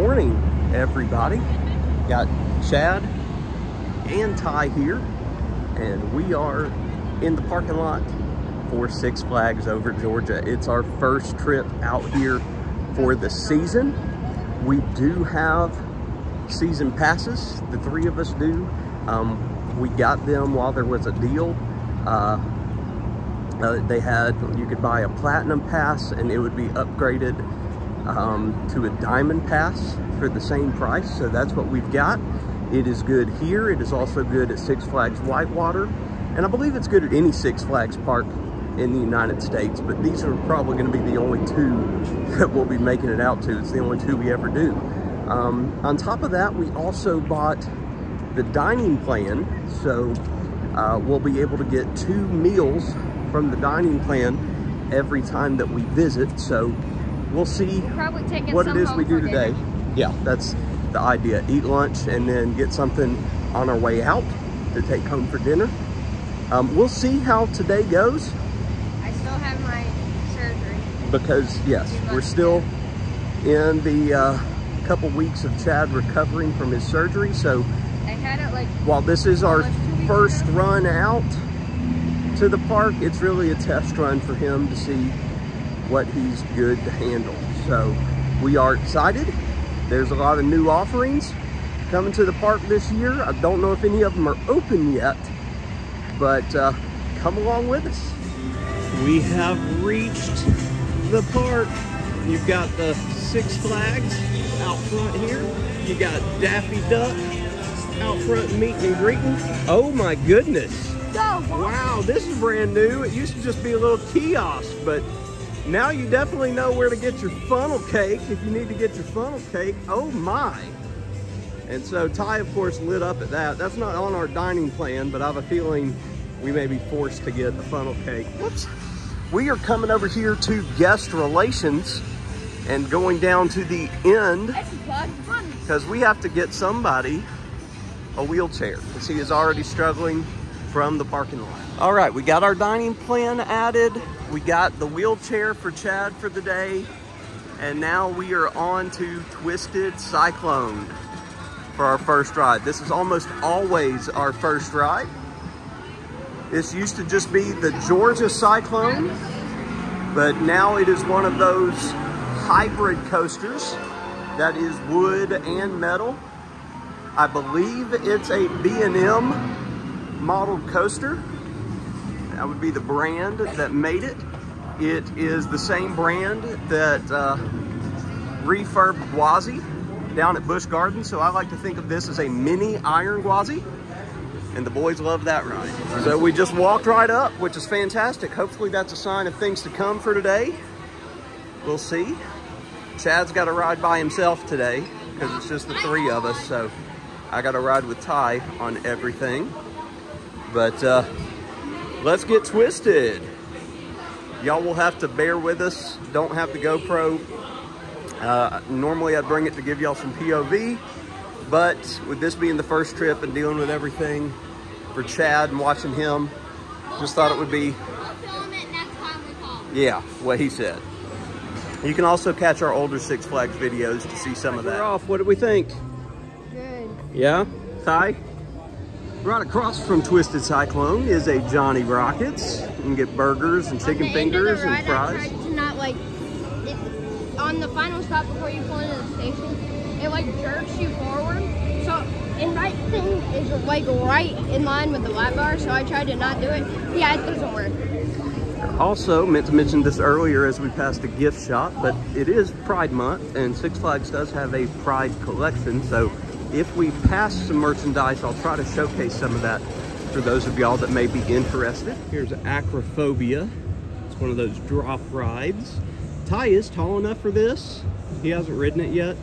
morning, everybody. Got Chad and Ty here, and we are in the parking lot for Six Flags over Georgia. It's our first trip out here for the season. We do have season passes, the three of us do. We got them while there was a deal. They had, you could buy a platinum pass and it would be upgraded to a diamond pass for the same price. So that's what we've got. It is good here. It is also good at Six Flags Whitewater. And I believe it's good at any Six Flags park in the United States, but these are probably going to be the only two that we'll be making it out to. It's the only two we ever do. On top of that, we also bought the dining plan. So we'll be able to get 2 meals from the dining plan every time that we visit. So we'll see what it is we do today. Yeah, that's the idea. Eat lunch and then get something on our way out to take home for dinner. We'll see how today goes. I still have my surgery. Because yes, we're still in the couple weeks of Chad recovering from his surgery. So I had it like, while this is our first run out to the park, it's really a test run for him to see what he's good to handle. So we are excited. There's a lot of new offerings coming to the park this year. I don't know if any of them are open yet, but come along with us. We have reached the park. You've got the Six Flags out front here. You got Daffy Duck out front meeting and greeting. Oh my goodness. Wow, this is brand new. It used to just be a little kiosk, but now you definitely know where to get your funnel cake if you need to get your funnel cake. Oh my. And so Ty, of course, lit up at that. That's not on our dining plan, but I have a feeling we may be forced to get a funnel cake. Whoops. We are coming over here to guest relations and going down to the end because we have to get somebody a wheelchair because he is already struggling from the parking lot. All right, we got our dining plan added. We got the wheelchair for Chad for the day. And now we are on to Twisted Cyclone for our first ride. This is almost always our first ride. This used to just be the Georgia Cyclone, but now it is one of those hybrid coasters that is wood and metal. I believe it's a B&M modeled coaster. That would be the brand that made it. It is the same brand that refurbed Gwazi down at Busch Gardens. So I like to think of this as a mini Iron Gwazi. And the boys love that ride. So we just walked right up, which is fantastic. Hopefully that's a sign of things to come for today. We'll see. Chad's got to ride by himself today because it's just the 3 of us. So I got to ride with Ty on everything. But let's get twisted. Y'all will have to bear with us. Don't have the GoPro. Normally I'd bring it to give y'all some POV, but with this being the first trip and dealing with everything for Chad and watching him, just thought it would be, I'll film it next time we call. Yeah, what he said. You can also catch our older Six Flags videos to see some of that. We're off. What do we think? Good. Yeah? Ty? Right across from Twisted Cyclone is a Johnny Rockets. You can get burgers and chicken fingers and fries. I tried to not on the final stop before you pull into the station, it like jerks you forward. So, and right thing is like right in line with the lap bar, so I tried to not do it. Yeah, it doesn't work. Also, meant to mention this earlier as we passed a gift shop, but it is Pride Month and Six Flags does have a Pride collection. So if we pass some merchandise, I'll try to showcase some of that for those of y'all that may be interested. Here's Acrophobia. It's one of those drop rides. Ty is tall enough for this. He hasn't ridden it yet,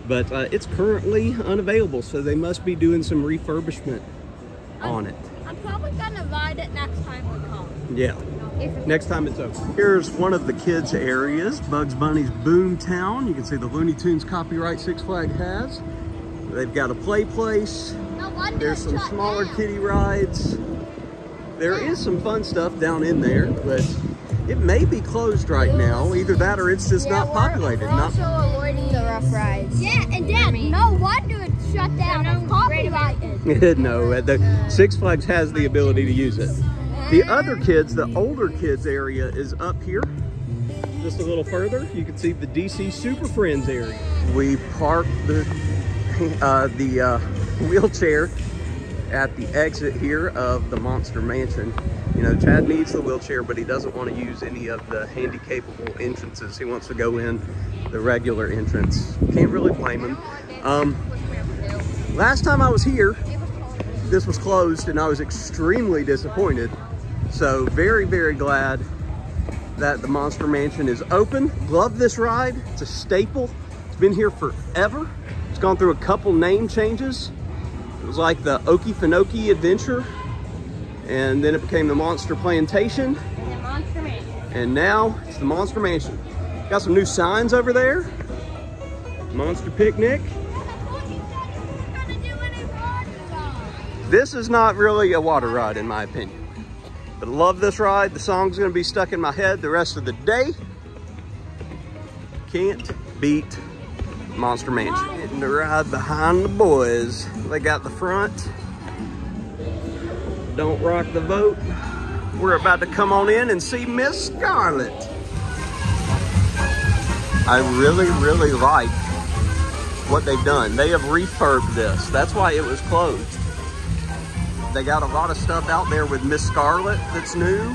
but it's currently unavailable, so they must be doing some refurbishment on it. I'm probably gonna ride it next time we come. Yeah, next time it's open. Here's one of the kids' areas, Bugs Bunny's Boomtown. You can see the Looney Tunes copyright Six Flags has. They've got a play place. There's some smaller kiddie rides. There is some fun stuff down in there, but it may be closed right now. Either that or it's just not populated. We're also avoiding the rough rides. Yeah, and Dad, no wonder it's shut down. It's copyrighted. No, the Six Flags has the ability to use it. The other kids, the older kids area is up here. Just a little further, you can see the DC Super Friends area. We parked the wheelchair at the exit here of the Monster Mansion. You know, Chad needs the wheelchair, but he doesn't want to use any of the handy-capable entrances. He wants to go in the regular entrance. Can't really blame him. Last time I was here, this was closed, and I was extremely disappointed. So very, very glad that the Monster Mansion is open. Love this ride. It's a staple. It's been here forever. It's gone through a couple name changes. It was like the Okefenokee Adventure, and then it became the Monster Plantation. And the Monster Mansion. And now it's the Monster Mansion. Got some new signs over there. Monster Picnic. This is not really a water ride in my opinion. But I love this ride. The song's gonna be stuck in my head the rest of the day. Can't beat Monster Mansion. Getting to ride behind the boys. They got the front. Don't rock the boat. We're about to come on in and see Miss Scarlet. I really, really like what they've done. They have refurbed this. That's why it was closed. They got a lot of stuff out there with Miss Scarlet that's new.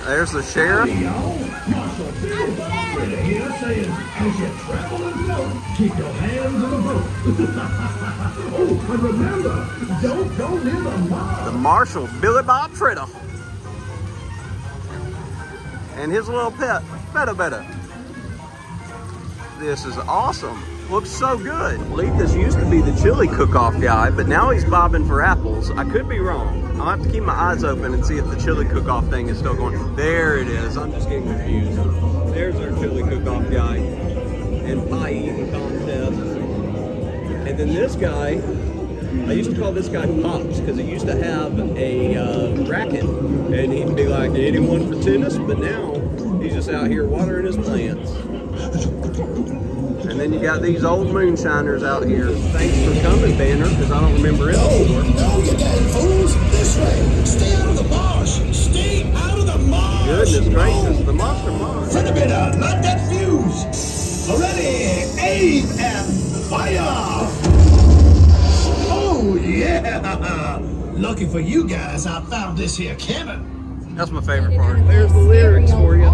There's the sheriff. Keep your hands in the boat. Oh, and remember, don't go near the mob. The marshal, Billy Bob Fritter. And his little pet, Better. This is awesome. Looks so good. I believe this used to be the chili cook-off guy, but now he's bobbing for apples. I could be wrong. I'll have to keep my eyes open and see if the chili cook-off thing is still going. There it is. I'm just getting confused. There's our chili cook-off guy and pie eating contest. And then this guy, I used to call this guy Pops because he used to have a racket, and he'd be like, anyone for tennis? But now he's just out here watering his plants. And then you got these old moonshiners out here. Thanks for coming, Banner, because I don't remember it before. No, you damn fools! This way! Stay out of the marsh! Stay out of the marsh! Goodness gracious, the Monster Marsh. Fritter, light that fuse! Ready, aim, and fire! Oh, yeah! Lucky for you guys, I found this here cannon. That's my favorite part. There's the lyrics for you.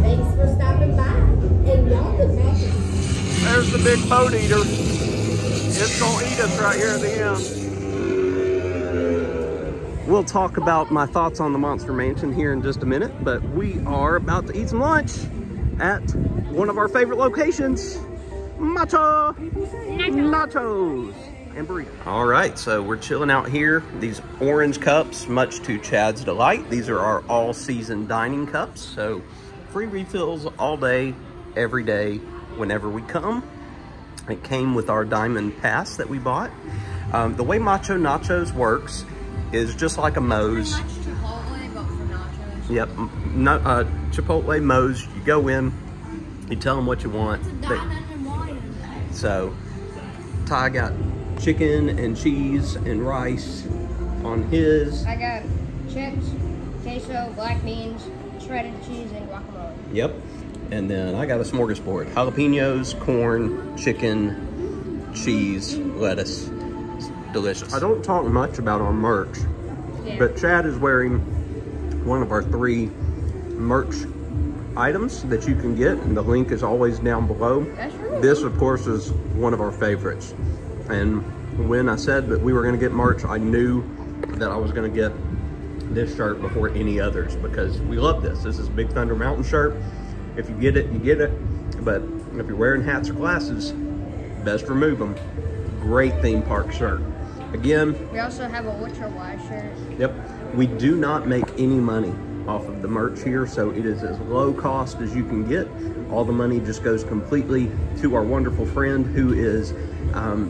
Thanks for stopping by. And y'all can make it. There's the big boat eater. It's gonna eat us right here at the end. We'll talk about my thoughts on the Monster Mansion here in just a minute, but we are about to eat some lunch at one of our favorite locations, Nachos and burritos. All right, so we're chilling out here. These orange cups, much to Chad's delight. These are our all-season dining cups, so free refills all day, every day, whenever we come. It came with our Diamond Pass that we bought. The way Macho Nachos works is just like a Moe's. Chipotle, but for nachos. Yep, Chipotle, Moe's. You go in, you tell them what you want. So Ty got chicken and cheese and rice on his. I got chips, queso, black beans, shredded cheese, and guacamole. Yep. And then I got a smorgasbord. Jalapenos, corn, chicken, cheese, lettuce. It's delicious. I don't talk much about our merch, but Chad is wearing one of our 3 merch items that you can get, and the link is always down below. This, of course, is one of our favorites. And when I said that we were gonna get merch, I knew that I was gonna get this shirt before any others because we love this. This is Big Thunder Mountain shirt. If you get it, you get it. But if you're wearing hats or glasses, best remove them. Great theme park shirt. Again, We also have a Witcher Y shirt. yep, we do not make any money off of the merch here, so it is as low cost as you can get. All the money just goes completely to our wonderful friend who is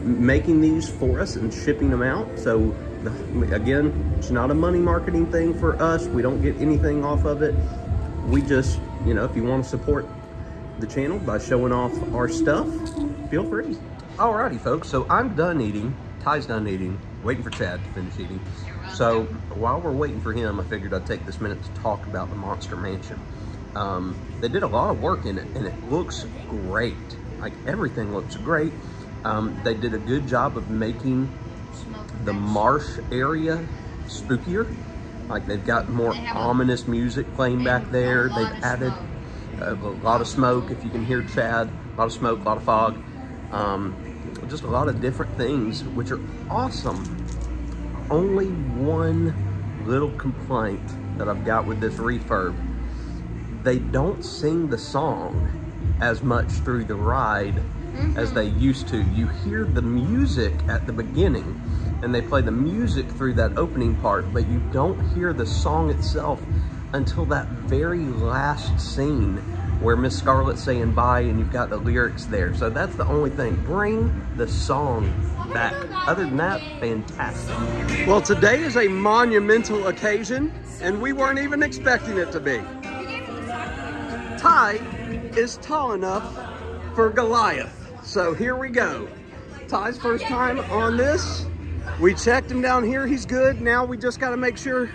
making these for us and shipping them out. So again, it's not a money marketing thing for us. We don't get anything off of it. We just, you know, if you want to support the channel by showing off our stuff, feel free. Alrighty folks, so I'm done eating. Ty's done eating, waiting for Chad to finish eating. So while we're waiting for him, I figured I'd take this minute to talk about the Monster Mansion. They did a lot of work in it, and it looks great. Like, everything looks great. They did a good job of making the marsh area spookier. Like, they've got more ominous music playing back there. They've added a lot of smoke, if you can hear Chad. A lot of smoke, a lot of fog. Just a lot of different things, which are awesome. Only one little complaint that I've got with this refurb. They don't sing the song as much through the ride as they used to. You hear the music at the beginning, and they play the music through that opening part, but you don't hear the song itself until that very last scene where Miss Scarlet's saying bye and you've got the lyrics there. So that's the only thing. Bring the song back. Other than that, fantastic. Well, today is a monumental occasion, and we weren't even expecting it to be. Ty is tall enough for Goliath. So here we go. Ty's first time on this. We checked him down here, he's good. Now we just gotta make sure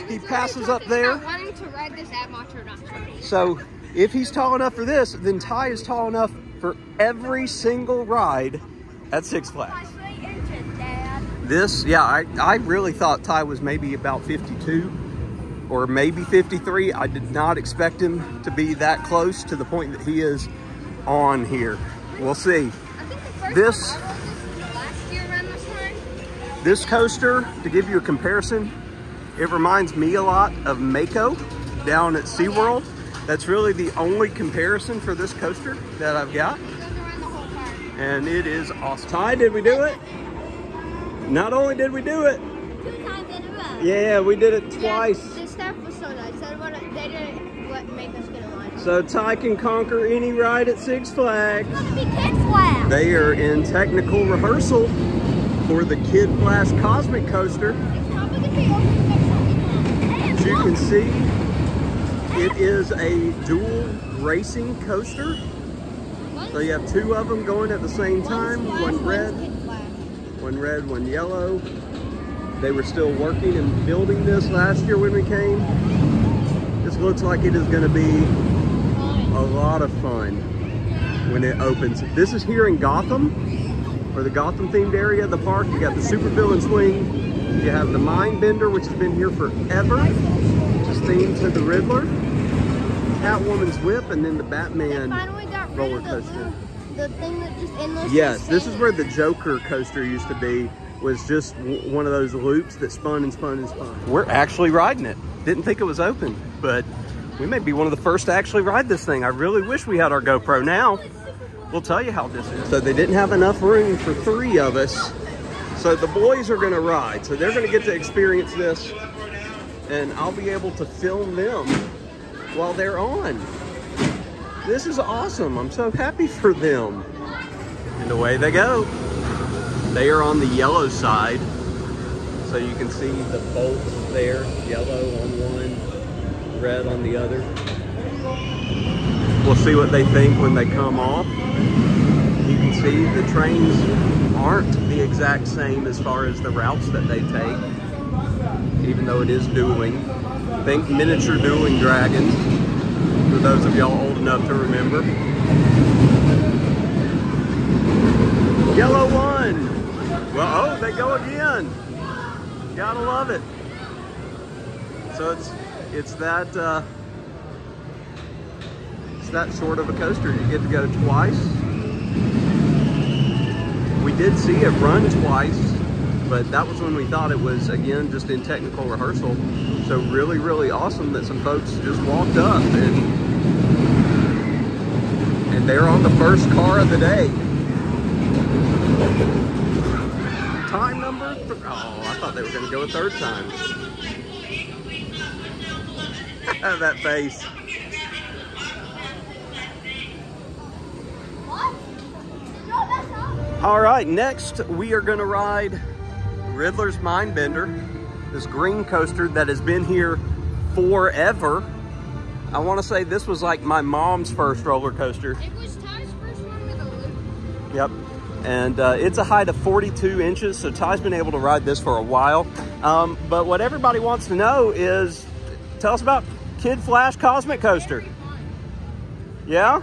he passes up there. Wanting to ride this at much or not. So if he's tall enough for this, then Ty is tall enough for every single ride at Six Flags. This, yeah, I really thought Ty was maybe about 52 or maybe 53. I did not expect him to be that close to the point that he is on here. We'll see. This coaster, to give you a comparison, it reminds me a lot of Mako down at SeaWorld. That's really the only comparison for this coaster that I've got. And it is awesome. Ty, did we do it? Not only did we do it. 2 times in a row. Yeah, we did it twice. The staff was so nice. They didn't make us get a line. So Ty can conquer any ride at Six Flags. It's gonna be Kid Flash. They are in technical rehearsal for the Kid Flash Cosmic Coaster. It's probably gonna be open next week. As you can see, it is a dual racing coaster. So you have 2 of them going at the same time. One red, one yellow. They were still working and building this last year when we came. This looks like it is going to be a lot of fun when it opens. This is here in Gotham, or the Gotham themed area of the park. You got the Super Villain Swing. You have the Mind Bender, which has been here forever, which is themed to the Riddler. Catwoman's Whip, and then the Batman roller coaster. The thing that just endless. Yes, this is where the Joker coaster used to be. Was just one of those loops that spun and spun and spun. We're actually riding it. Didn't think it was open, but we may be one of the first to actually ride this thing. I really wish we had our GoPro now. We'll tell you how this is. So they didn't have enough room for 3 of us. So the boys are gonna ride. So they're gonna get to experience this, and I'll be able to film them while they're on. This is awesome. I'm so happy for them. And away they go. They are on the yellow side. So you can see the bolts there, yellow on one, red on the other. We'll see what they think when they come off. You can see the trains aren't the exact same as far as the routes that they take, even though it is dueling. Think miniature dueling dragons, for those of y'all old enough to remember. Yellow one. Well, oh, they go again. Gotta love it. So it's that short of a coaster. You get to go twice. We did see it run twice, but that was when we thought it was, again, just in technical rehearsal. So really, really awesome that some folks just walked up and they're on the first car of the day. Time number 3. Oh, I thought they were going to go a 3rd time. That face. All right, next we are going to ride Riddler's Mindbender, this green coaster that has been here forever. I want to say this was like my mom's first roller coaster. It was Ty's first one with a loop. Yep. And it's a height of 42 inches, so Ty's been able to ride this for a while. But what everybody wants to know is, tell us about Kid Flash Cosmic Coaster. Yeah?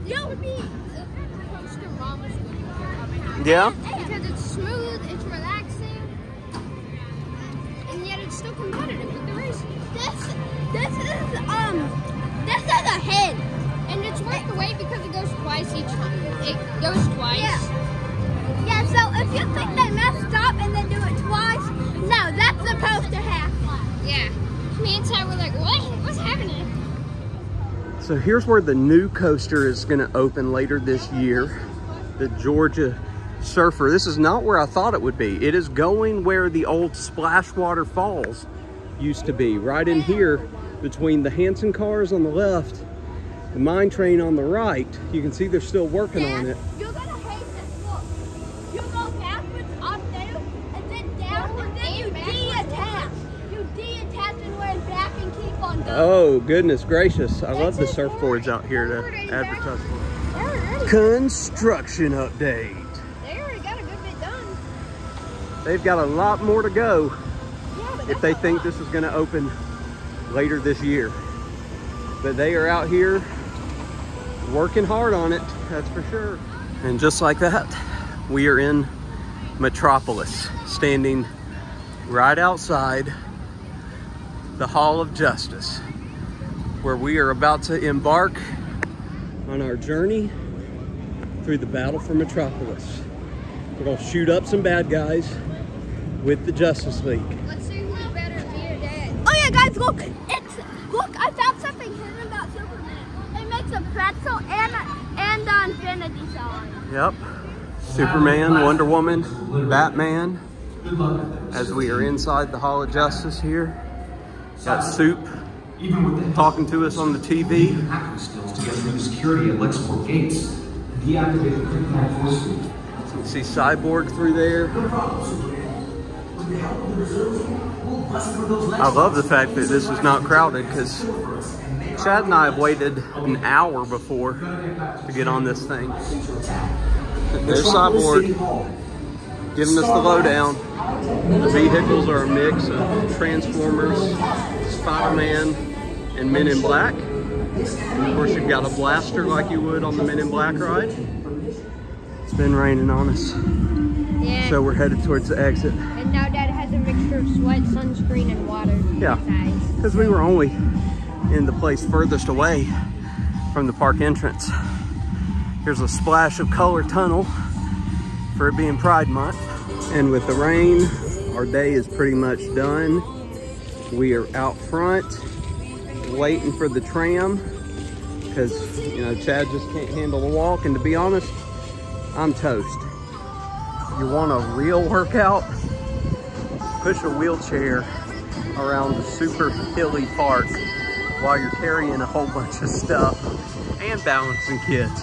Yeah, would be the coaster mom was looking for. Yeah? Because it's smooth, it's relaxing, and yet it's still competitive with the race. This is a head, and it's worth the wait because it goes twice each time. It goes twice. Yeah, so if you think they messed up and then do it twice, no, that's supposed to happen. Yeah. Me and Ty were like, what? What's happening? So here's where the new coaster is going to open later this year. The Georgia Surfer. This is not where I thought it would be. It is going where the old Splashwater Falls used to be. Right in here between the Hanson cars on the left, the mine train on the right. You can see they're still working on it. You're gonna hate this. Look, you go backwards up there, and then down, and then you detach. You detach and went back and keep on going. Oh, goodness gracious. I love the surfboards out here to advertise for. Construction update. They already got a good bit done. They've got a lot more to go if they think this is going to open later this year. But they are out here working hard on it, that's for sure. And just like that, we are in Metropolis, standing right outside the Hall of Justice, where we are about to embark on our journey through the battle for Metropolis. We're gonna shoot up some bad guys with the Justice League. Let's see who's better, me or Dad. Oh yeah, guys, look! Look! I found something hidden about Superman. It makes a pretzel and an infinity sign. Yep. Superman, Wonder Woman, Batman. As we are inside the Hall of Justice here, got Soup talking to us on the TV. Skills to get through the security at Lexport gates. Deactivate the kryptonite force field. You can see Cyborg through there. I love the fact that this is not crowded because Chad and I have waited an hour before to get on this thing. There's Cyborg giving us the lowdown. The vehicles are a mix of Transformers, Spider-Man, and Men in Black. And of course you've got a blaster like you would on the Men in Black ride. It's been raining on us. Yeah. So we're headed towards the exit. And now Dad has a mixture of sweat, sunscreen, and water. Yeah, because we were only in the place furthest away from the park entrance. Here's a splash of color tunnel for it being Pride Month. And with the rain, our day is pretty much done. We are out front waiting for the tram because, you know, Chad just can't handle the walk. And to be honest, I'm toast. You want a real workout? Push a wheelchair around the super hilly park while you're carrying a whole bunch of stuff and balancing kids.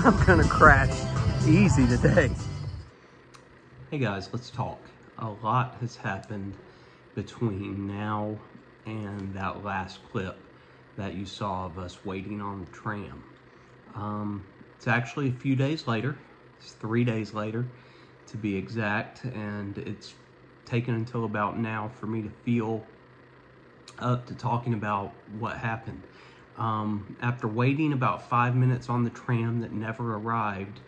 I'm gonna crash easy today. Hey guys, let's talk. A lot has happened between now and that last clip that you saw of us waiting on the tram. It's actually a few days later. It's 3 days later to be exact, and it's taken until about now for me to feel up to talking about what happened. After waiting about 5 minutes on the tram that never arrived,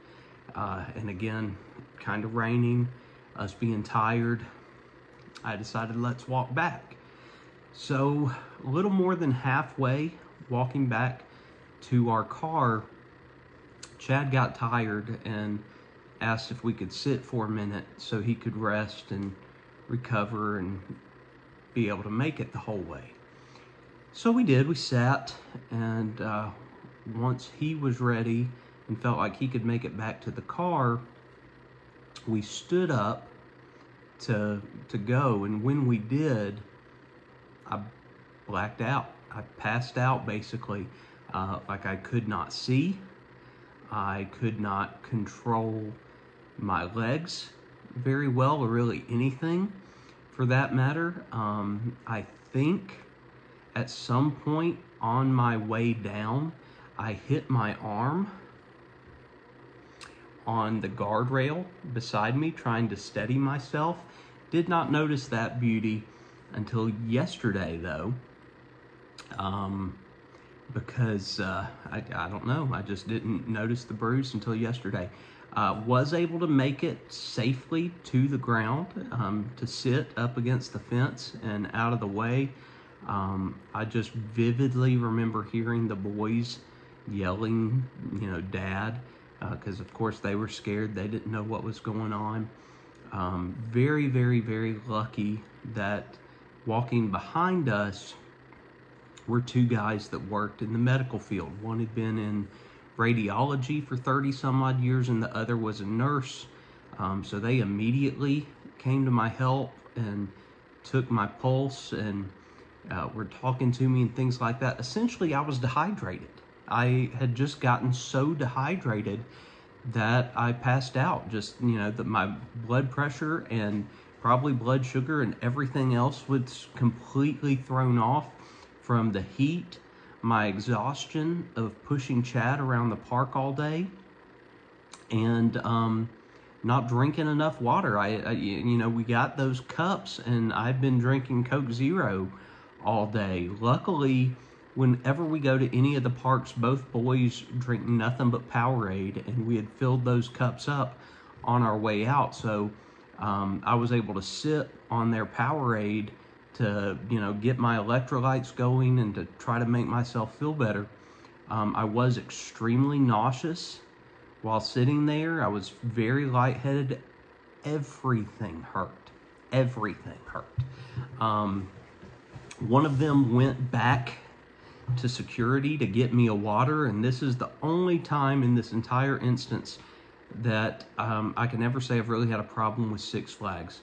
and again, kind of raining, us being tired, I decided let's walk back. So a little more than halfway walking back to our car, Chad got tired and asked if we could sit for a minute so he could rest and recover and be able to make it the whole way. So we did, we sat, and once he was ready and felt like he could make it back to the car, we stood up to go, and when we did, I blacked out. I passed out basically, like I could not see. I could not control my legs very well, or really anything for that matter. I think at some point on my way down, I hit my arm on the guardrail beside me, trying to steady myself. Did not notice that beauty until yesterday, though, because I don't know, I just didn't notice the bruise until yesterday. Was able to make it safely to the ground, to sit up against the fence and out of the way. I just vividly remember hearing the boys yelling, you know, Dad, because of course they were scared. They didn't know what was going on. Very, very, very lucky that walking behind us were two guys that worked in the medical field. One had been in radiology for 30 some odd years and the other was a nurse. So they immediately came to my help and took my pulse and were talking to me and things like that. Essentially, I was dehydrated. I had just gotten so dehydrated that I passed out. Just, you know, that my blood pressure and probably blood sugar and everything else was completely thrown off from the heat, my exhaustion of pushing Chad around the park all day, and not drinking enough water. You know, we got those cups and I've been drinking Coke Zero all day. Luckily, whenever we go to any of the parks, both boys drink nothing but Powerade, and we had filled those cups up on our way out. So I was able to sit on their Powerade to, you know, get my electrolytes going and to try to make myself feel better. I was extremely nauseous while sitting there. I was very lightheaded. Everything hurt. Everything hurt. One of them went back to security to get me a water, and this is the only time in this entire instance that I can ever say I've really had a problem with Six Flags.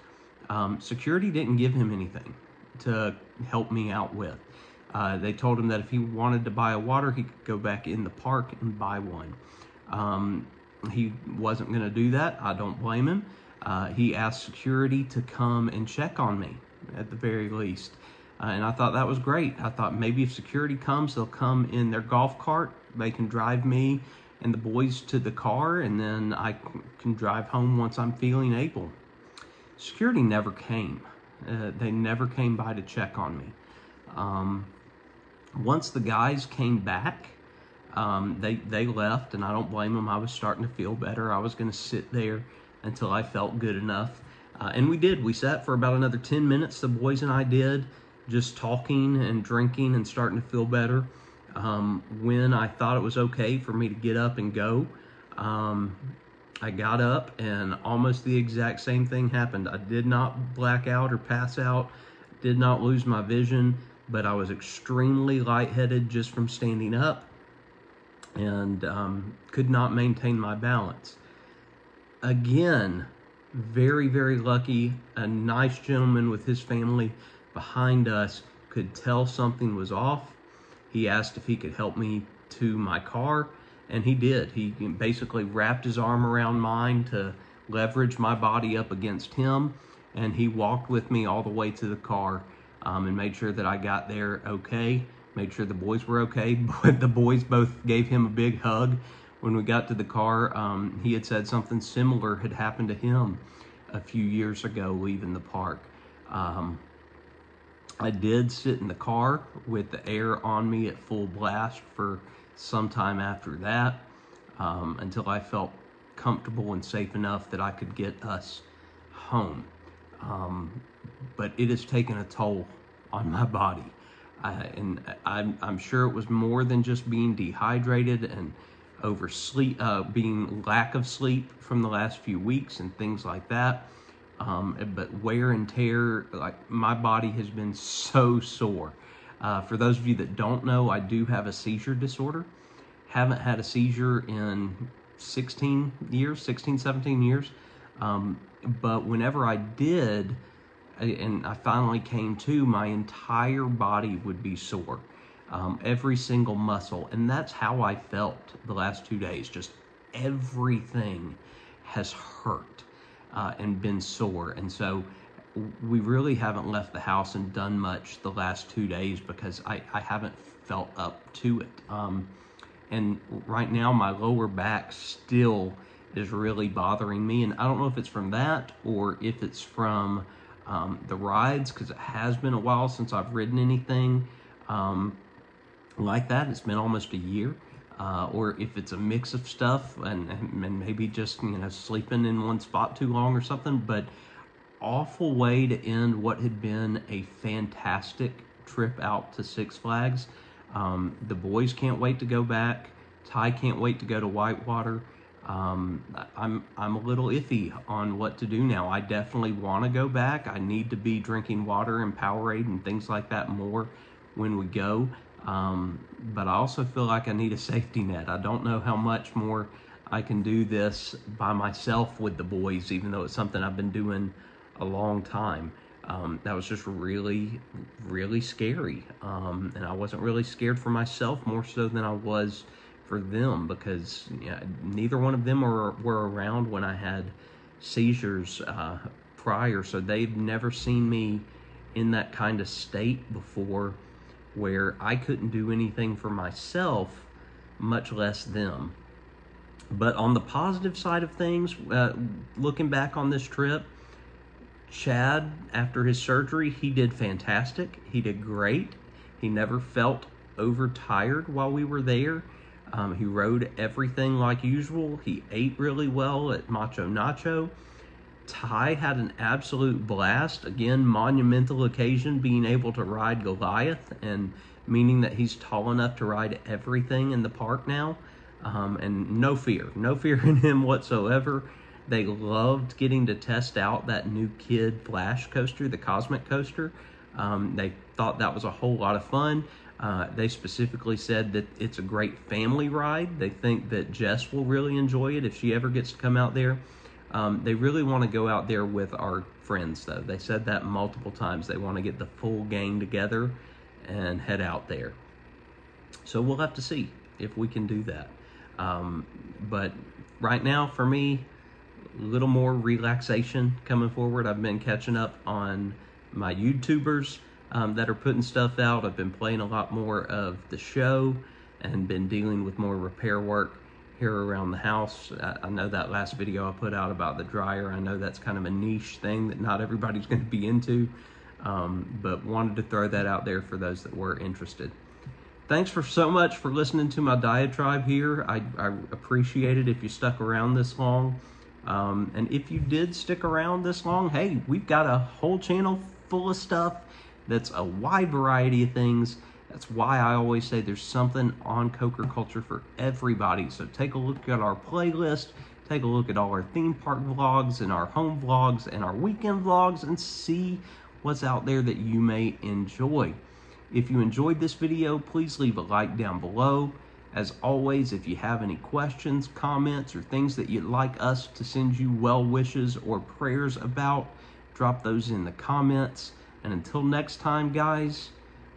Security didn't give him anything to help me out with. They told him that if he wanted to buy a water, he could go back in the park and buy one. He wasn't going to do that. I don't blame him. He asked security to come and check on me at the very least. And I thought that was great. I thought maybe if security comes, they'll come in their golf cart. They can drive me and the boys to the car, and then I can drive home once I'm feeling able. Security never came. They never came by to check on me. Once the guys came back, they left, and I don't blame them. I was starting to feel better. I was going to sit there until I felt good enough. And we did. We sat for about another 10 minutes, the boys and I did, just talking and drinking and starting to feel better. When I thought it was okay for me to get up and go, I got up and almost the exact same thing happened. I did not black out or pass out, did not lose my vision, but I was extremely lightheaded just from standing up and could not maintain my balance. Again, very, very lucky. A nice gentleman with his family behind us could tell something was off. He asked if he could help me to my car, and he did. He basically wrapped his arm around mine to leverage my body up against him, and he walked with me all the way to the car and made sure that I got there okay, made sure the boys were okay. But the boys both gave him a big hug when we got to the car. He had said something similar had happened to him a few years ago leaving the park. I did sit in the car with the air on me at full blast for some time after that, until I felt comfortable and safe enough that I could get us home. But it has taken a toll on my body. And I'm sure it was more than just being dehydrated and oversleep, being lack of sleep from the last few weeks and things like that. But wear and tear, like my body has been so sore. For those of you that don't know, I do have a seizure disorder. Haven't had a seizure in 16, 17 years. But whenever I did, and I finally came to, my entire body would be sore. Every single muscle. And that's how I felt the last 2 days. Just everything has hurt and been sore. And so we really haven't left the house and done much the last 2 days because I haven't felt up to it. And right now my lower back still is really bothering me, and I don't know if it's from that or if it's from the rides, because it has been a while since I've ridden anything like that. It's been almost a year. Or if it's a mix of stuff and maybe just, you know, sleeping in one spot too long or something. But awful way to end what had been a fantastic trip out to Six Flags. The boys can't wait to go back. Ty can't wait to go to Whitewater. I'm a little iffy on what to do now. I definitely want to go back. I need to be drinking water and Powerade and things like that more when we go. But I also feel like I need a safety net. I don't know how much more I can do this by myself with the boys, even though it's something I've been doing a long time. That was just really, really scary. And I wasn't really scared for myself more so than I was for them, because neither one of them were around when I had seizures prior, so they've never seen me in that kind of state before, where I couldn't do anything for myself, much less them. But on the positive side of things, looking back on this trip, Chad, after his surgery, he did fantastic. He did great. He never felt overtired while we were there. He rode everything like usual. He ate really well at Macho Nacho. Ty had an absolute blast. Again, monumental occasion, being able to ride Goliath, and meaning that he's tall enough to ride everything in the park now. And no fear in him whatsoever. They loved getting to test out that new Kid Flash coaster, the Cosmic Coaster. They thought that was a whole lot of fun. They specifically said that it's a great family ride. They think that Jess will really enjoy it if she ever gets to come out there. They really want to go out there with our friends, though. They said that multiple times. They want to get the full gang together and head out there. So we'll have to see if we can do that. But right now, for me, a little more relaxation coming forward. I've been catching up on my YouTubers that are putting stuff out. I've been playing a lot more of the show and been dealing with more repair work here around the house. I know that last video I put out about the dryer, I know that's kind of a niche thing that not everybody's going to be into, but wanted to throw that out there for those that were interested. Thanks so much for listening to my diatribe here. I appreciate it if you stuck around this long. And if you did stick around this long, hey, we've got a whole channel full of stuff that's a wide variety of things. That's why I always say there's something on Coker Culture for everybody. So take a look at our playlist, take a look at all our theme park vlogs and our home vlogs and our weekend vlogs, and see what's out there that you may enjoy. If you enjoyed this video, please leave a like down below. As always, if you have any questions, comments, or things that you'd like us to send you well wishes or prayers about, drop those in the comments. And until next time, guys,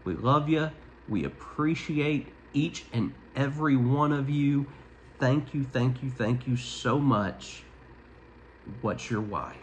we love you. We appreciate each and every one of you. Thank you, thank you, thank you so much. What's your why?